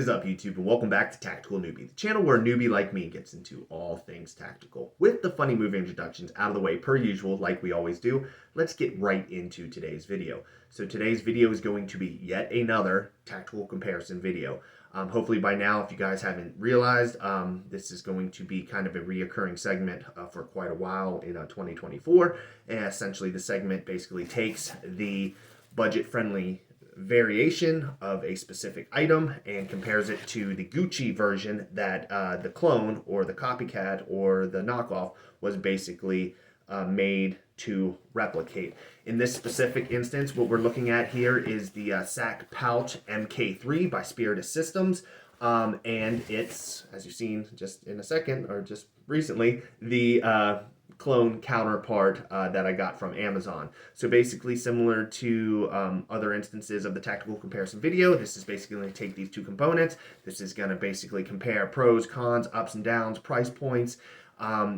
is up, YouTube, and welcome back to Tactical Newbie, the channel where a newbie like me gets into all things tactical. With the funny movie introductions out of the way per usual, like we always do, let's get right into today's video. So today's video is going to be yet another tactical comparison video. Hopefully by now, if you guys haven't realized, this is going to be kind of a reoccurring segment for quite a while in 2024. And essentially, the segment basically takes the budget-friendly variation of a specific item and compares it to the Gucci version that the clone or the copycat or the knockoff was basically made to replicate. In this specific instance, what we're looking at here is the SACK Pouch MK3 by Spiritus Systems. And it's, as you've seen just in a second, or just recently, the clone counterpart that I got from Amazon. So basically similar to other instances of the tactical comparison video, this is basically going to take these two components. This is going to basically compare pros, cons, ups and downs, price points,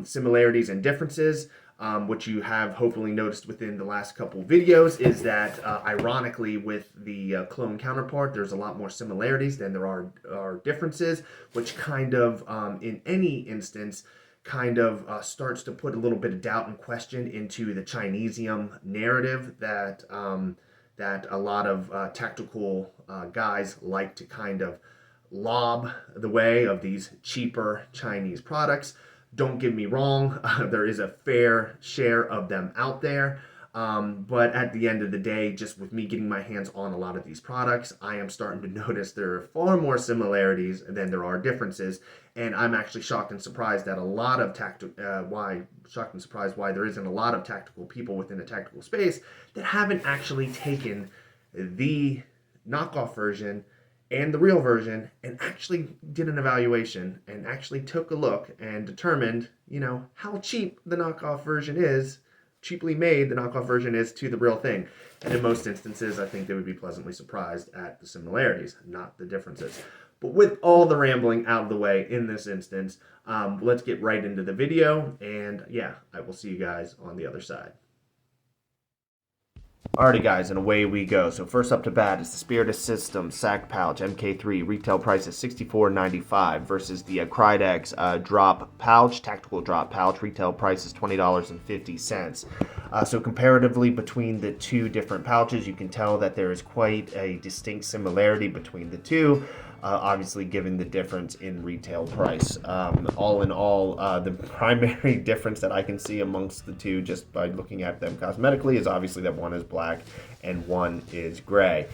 similarities and differences. What you have hopefully noticed within the last couple videos is that ironically with the clone counterpart, there's a lot more similarities than there are differences, which kind of in any instance kind of starts to put a little bit of doubt and question into the Chinesium narrative that that a lot of tactical guys like to kind of lob the way of these cheaper Chinese products. Don't get me wrong, there is a fair share of them out there. But at the end of the day, just with me getting my hands on a lot of these products, I am starting to notice there are far more similarities than there are differences. And I'm actually shocked and surprised that a lot of why there isn't a lot of tactical people within the tactical space that haven't actually taken the knockoff version and the real version and actually did an evaluation and actually took a look and determined, you know, how cheap the knockoff version is, cheaply made the knockoff version is to the real thing. And in most instances, I think they would be pleasantly surprised at the similarities, not the differences. But with all the rambling out of the way in this instance, let's get right into the video. And yeah, I will see you guys on the other side. Alrighty guys, and away we go. So first up to bat is the Spiritus Systems SACK Pouch MK3. Retail price is $64.95 versus the KRYDEX drop pouch, tactical drop pouch. Retail price is $20.50. So comparatively between the two different pouches, you can tell that there is quite a distinct similarity between the two. Obviously given the difference in retail price. All in all, the primary difference that I can see amongst the two just by looking at them cosmetically is obviously that one is black and one is gray.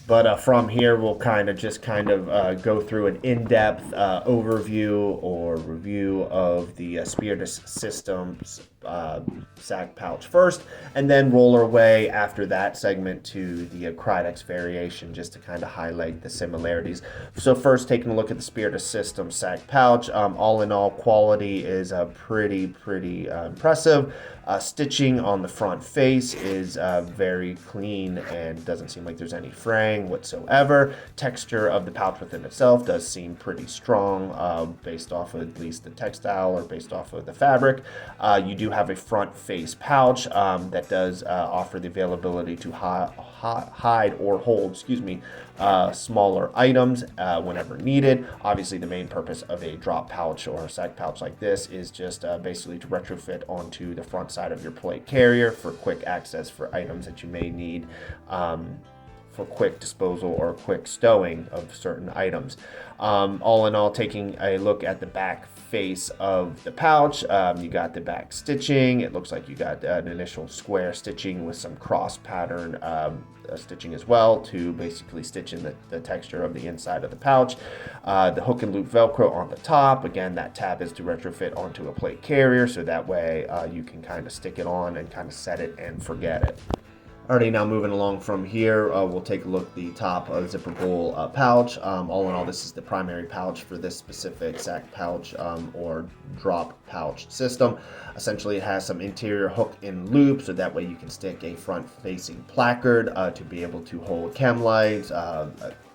But from here, we'll kind of go through an in-depth overview or review of the Spiritus Systems SACK Pouch first, and then roll our way after that segment to the KRYDEX variation just to kind of highlight the similarities. So first, taking a look at the Spiritus Systems SACK Pouch, all in all, quality is pretty impressive. Stitching on the front face is very clean and doesn't seem like there's any fraying whatsoever. Texture of the pouch within itself does seem pretty strong based off of at least the textile or based off of the fabric. You do have a front face pouch that does offer the availability to hide or hold, smaller items whenever needed. Obviously, the main purpose of a drop pouch or a sack pouch like this is just basically to retrofit onto the front side of your plate carrier for quick access for items that you may need for quick disposal or quick stowing of certain items. All in all, taking a look at the back face of the pouch, you got the back stitching. It looks like you got an initial square stitching with some cross pattern stitching as well to basically stitch in the texture of the inside of the pouch. The hook and loop Velcro on the top. Again, that tab is to retrofit onto a plate carrier, so that way you can kind of stick it on and kind of set it and forget it. Alrighty, now moving along from here, we'll take a look at the top zipperable pouch. All in all, this is the primary pouch for this specific sack pouch or drop pouch system. Essentially, it has some interior hook and loop, so that way you can stick a front-facing placard to be able to hold chem lights,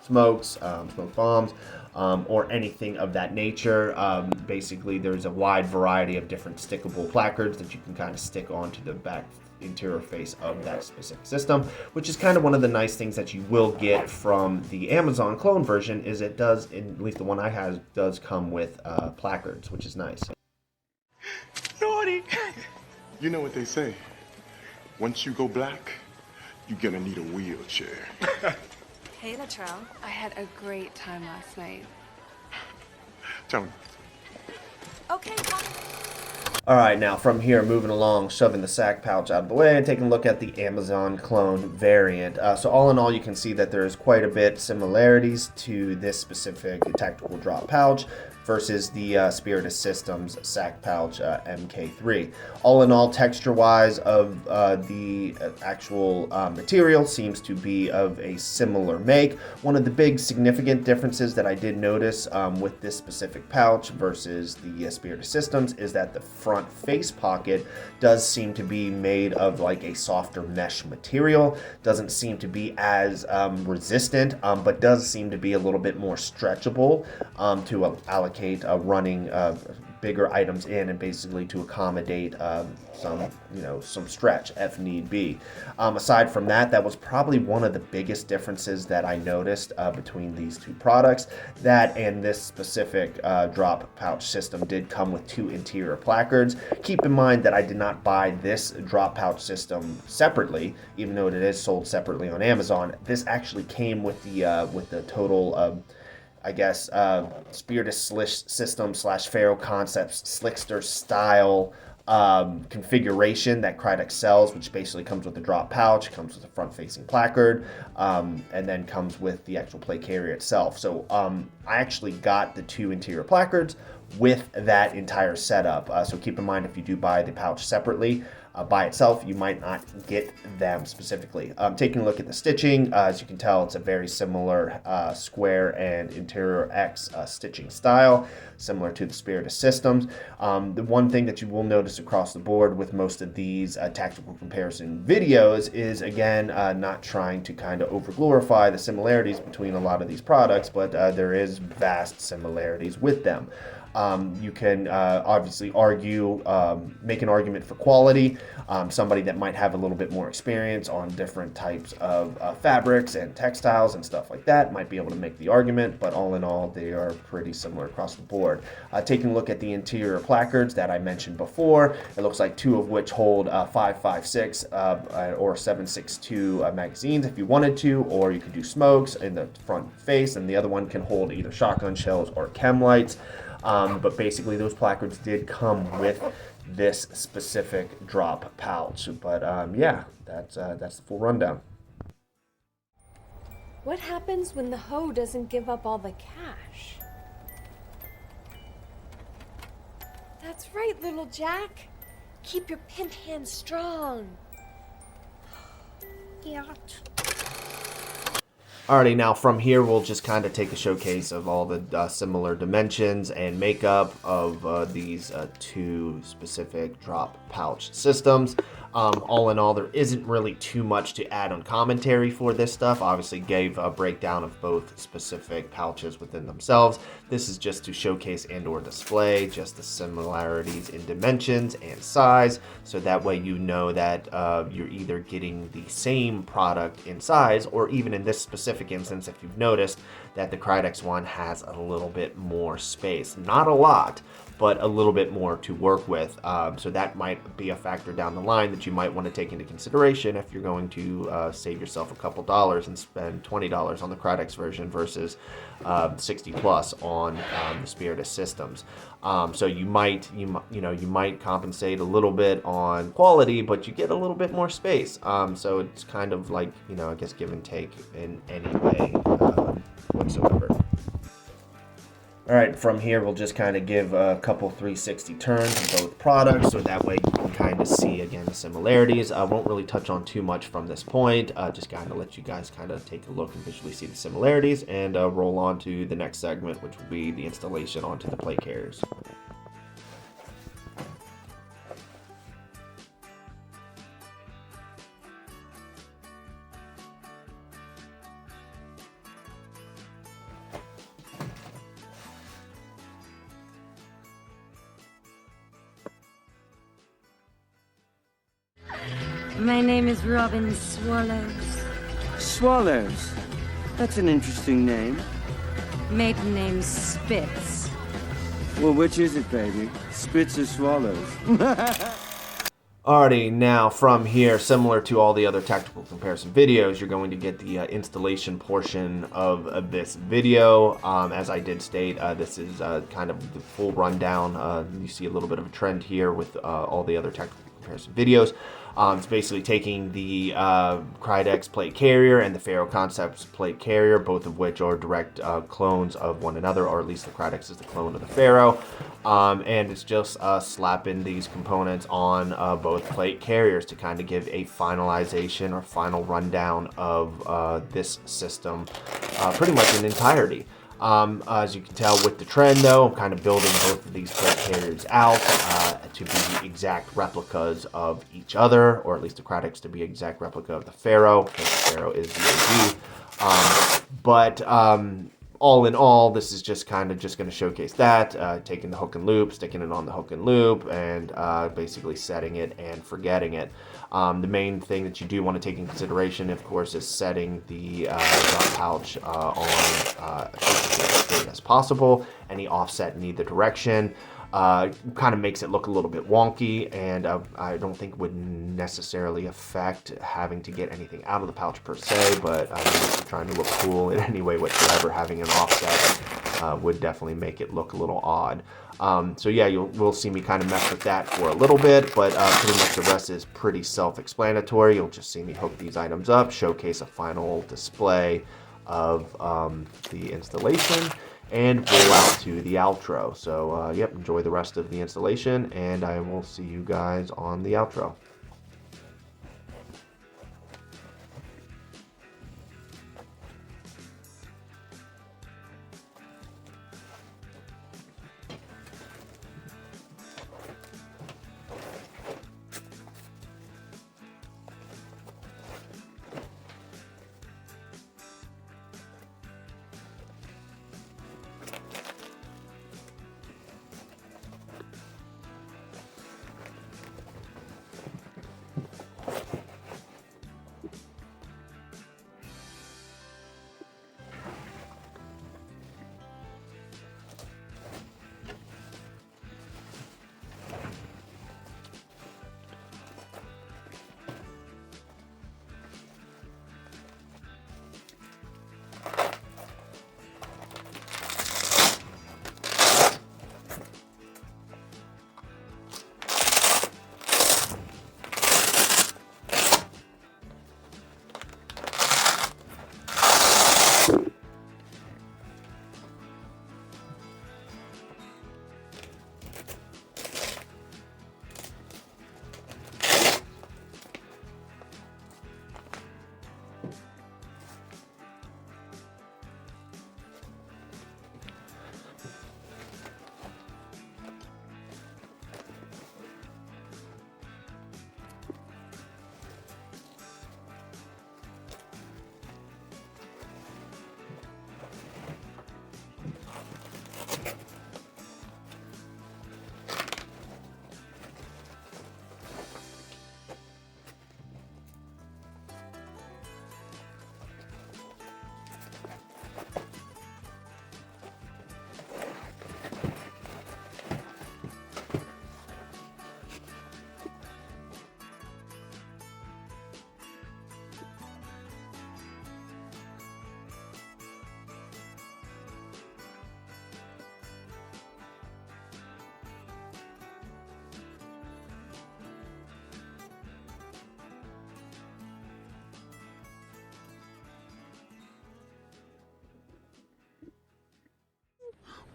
smokes, smoke bombs, or anything of that nature. Basically, there's a wide variety of different stickable placards that you can kind of stick onto the back interior face of that specific system, which is kind of one of the nice things that you will get from the Amazon clone version. Is it does, at least the one I have, does come with placards, which is nice. Naughty. You know what they say, once you go black, you're gonna need a wheelchair. Hey, Latrell. I had a great time last night. Tell me. Okay, bye. All right, now from here, moving along, shoving the sack pouch out of the way and taking a look at the Amazon clone variant. So all in all, you can see that there's quite a bit similarities to this specific tactical drop pouch versus the Spiritus Systems SACK pouch MK3. All in all, texture-wise of the actual material seems to be of a similar make. One of the big significant differences that I did notice with this specific pouch versus the Spiritus Systems is that the front face pocket does seem to be made of like a softer mesh material. Doesn't seem to be as resistant, but does seem to be a little bit more stretchable to allocate running bigger items in, and basically to accommodate some stretch if need be. Aside from that, that was probably one of the biggest differences that I noticed between these two products. That and this specific drop pouch system did come with 2 interior placards. Keep in mind that I did not buy this drop pouch system separately, even though it is sold separately on Amazon. This actually came with the total Spiritus Systems / Ferro Concepts Slickster style configuration that KRYDEX sells, which basically comes with the drop pouch, comes with a front-facing placard, and then comes with the actual plate carrier itself. So I actually got the 2 interior placards with that entire setup. So keep in mind, if you do buy the pouch separately, by itself, you might not get them specifically. Taking a look at the stitching, as you can tell, it's a very similar square and interior X stitching style, similar to the Spiritus Systems. The one thing that you will notice across the board with most of these tactical comparison videos is, again, not trying to kind of over-glorify the similarities between a lot of these products, but there is vast similarities with them. You can obviously argue, make an argument for quality. Somebody that might have a little bit more experience on different types of fabrics and textiles and stuff like that might be able to make the argument, but all in all, they are pretty similar across the board. Taking a look at the interior placards that I mentioned before, it looks like 2 of which hold 5.56 or 7.62 magazines if you wanted to, or you could do smokes in the front face, and the other one can hold either shotgun shells or chem lights. But basically those placards did come with this specific drop pouch. But yeah, that's the full rundown. What happens when the hoe doesn't give up all the cash? That's right, little Jack. Keep your pimp hand strong. Yeah. Alrighty, now from here we'll just kind of take a showcase of all the similar dimensions and makeup of these 2 specific drop pouch systems. All in all, there isn't really too much to add on commentary for this stuff. Obviously gave a breakdown of both specific pouches within themselves. This is just to showcase and or display just the similarities in dimensions and size, so that way you know that you're either getting the same product in size, or even in this specific instance, if you've noticed that the KRYDEX one has a little bit more space. Not a lot, but a little bit more to work with. So that might be a factor down the line that you might want to take into consideration if you're going to save yourself a couple dollars and spend $20 on the KRYDEX version versus 60 plus on the Spiritus Systems. So you might compensate a little bit on quality, but you get a little bit more space. So it's kind of like, I guess give and take in any way whatsoever. All right, from here we'll just kind of give a couple 360 turns of both products, so that way you can kind of see, again, the similarities. I won't really touch on too much from this point, just kind of let you guys kind of take a look and visually see the similarities, and roll on to the next segment, which will be the installation onto the plate carriers. My name is Robin Swallows. Swallows. That's an interesting name. Maiden name Spitz. Well, which is it, baby? Spitz or Swallows? Alrighty, now from here, similar to all the other tactical comparison videos, you're going to get the installation portion of this video. As I did state, this is kind of the full rundown. You see a little bit of a trend here with all the other tactical comparison videos. It's basically taking the KRYDEX Plate Carrier and the Ferro Concepts Plate Carrier, both of which are direct clones of one another, or at least the KRYDEX is the clone of the Ferro. And it's just slapping these components on both plate carriers to kind of give a finalization or final rundown of this system pretty much in entirety. As you can tell with the trend, though, I'm kind of building both of these plate carriers out to be exact replicas of each other, or at least the KRYDEX to be exact replica of the Ferro, because the Ferro is the OG. But all in all, this is just kind of just going to showcase that, taking the hook and loop, sticking it on the hook and loop, and basically setting it and forgetting it. The main thing that you do want to take in consideration, of course, is setting the drop pouch on as straight as possible. Any offset in either direction kind of makes it look a little bit wonky, and I don't think would necessarily affect having to get anything out of the pouch per se, but if you're trying to look cool in any way whatsoever, having an offset would definitely make it look a little odd. So yeah, we'll see me kind of mess with that for a little bit, but pretty much the rest is pretty self-explanatory. You'll just see me hook these items up, showcase a final display of the installation, and roll out to the outro. So yep, enjoy the rest of the installation, and I will see you guys on the outro.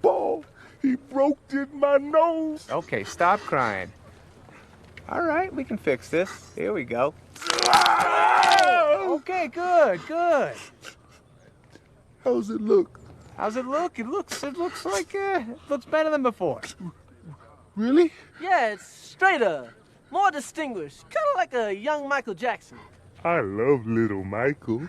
Paul, he broke in my nose. Okay, stop crying. All right, we can fix this. Here we go. Okay, good, good. How's it look? How's it look? It looks like it looks better than before. Really? Yeah, it's straighter, more distinguished, kind of like a young Michael Jackson. I love little Michael.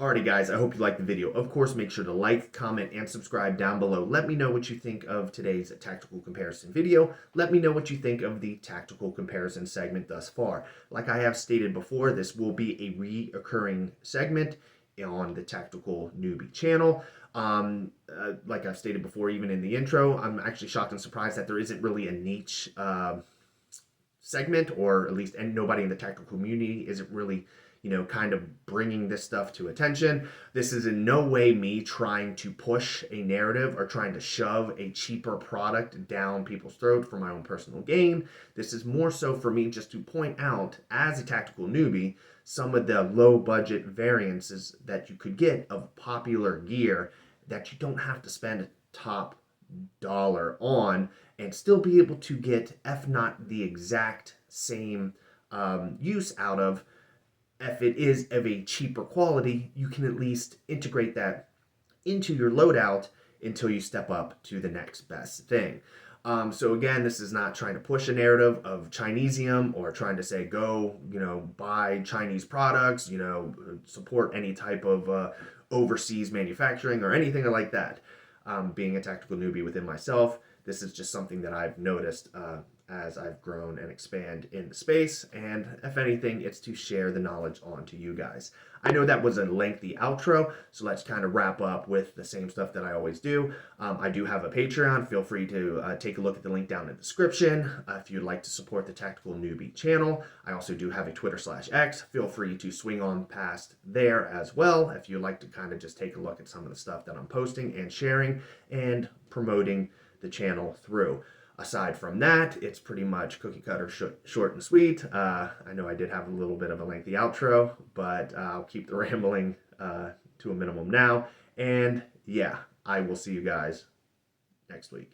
Alrighty guys, I hope you liked the video. Of course, make sure to like, comment, and subscribe down below. Let me know what you think of today's tactical comparison video. Let me know what you think of the tactical comparison segment thus far. Like I have stated before, this will be a reoccurring segment on the Tactical Newbie channel. Like I've stated before, even in the intro, I'm actually shocked and surprised that there isn't really a niche segment, or at least, and nobody in the tactical community isn't really, you know, kind of bringing this stuff to attention. This is in no way me trying to push a narrative or trying to shove a cheaper product down people's throat for my own personal gain. This is more so for me just to point out, as a tactical newbie, some of the low budget variances that you could get of popular gear that you don't have to spend a top dollar on and still be able to get, if not the exact same use out of. If it is of a cheaper quality, you can at least integrate that into your loadout until you step up to the next best thing. So again, this is not trying to push a narrative of Chinesium or trying to say, go, you know, buy Chinese products, you know, support any type of overseas manufacturing or anything like that. Being a tactical newbie within myself, this is just something that I've noticed as I've grown and expand in the space, and if anything, it's to share the knowledge on to you guys. I know that was a lengthy outro, so let's kind of wrap up with the same stuff that I always do. I do have a Patreon. Feel free to take a look at the link down in the description if you'd like to support the Tactical Newbie channel. I also do have a Twitter/X. Feel free to swing on past there as well if you'd like to kind of just take a look at some of the stuff that I'm posting and sharing and promoting the channel through. Aside from that, it's pretty much cookie cutter, short and sweet. I know I did have a little bit of a lengthy outro, but I'll keep the rambling to a minimum now. And yeah, I will see you guys next week.